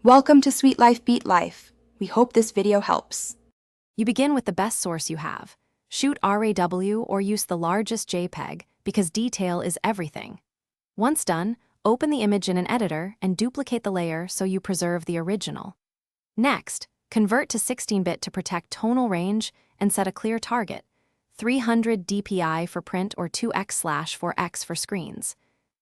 Welcome to Sweet Life Beat Life. We hope this video helps. You begin with the best source you have. Shoot RAW or use the largest JPEG because detail is everything. Once done, open the image in an editor and duplicate the layer so you preserve the original. Next, convert to 16-bit to protect tonal range and set a clear target, 300 dpi for print or 2x/4x for screens.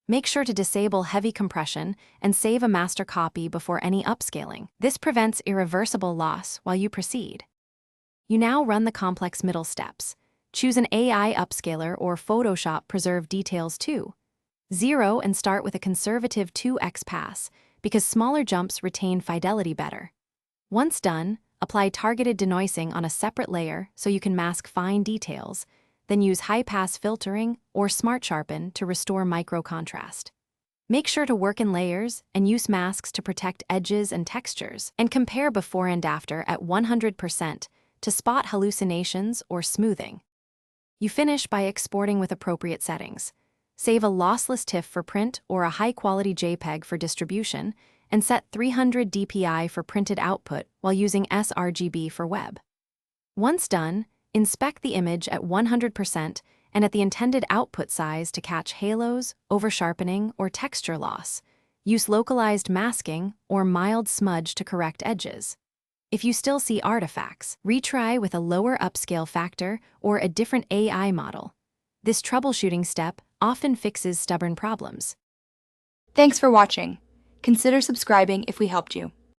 Make sure to disable heavy compression and save a master copy before any upscaling. This prevents irreversible loss while you proceed. You now run the complex middle steps. Choose an AI upscaler or Photoshop preserve details too. 0 and start with a conservative 2x pass because smaller jumps retain fidelity better. Once done, apply targeted denoising on a separate layer so you can mask fine details, then use high-pass filtering or Smart Sharpen to restore micro-contrast. Make sure to work in layers and use masks to protect edges and textures, and compare before and after at 100% to spot hallucinations or smoothing. You finish by exporting with appropriate settings. Save a lossless TIFF for print or a high-quality JPEG for distribution, and set 300 dpi for printed output while using sRGB for web. Once done, inspect the image at 100% and at the intended output size to catch halos, over-sharpening, or texture loss. Use localized masking or mild smudge to correct edges. If you still see artifacts, retry with a lower upscale factor or a different AI model. This troubleshooting step often fixes stubborn problems. Thanks for watching. Consider subscribing if we helped you.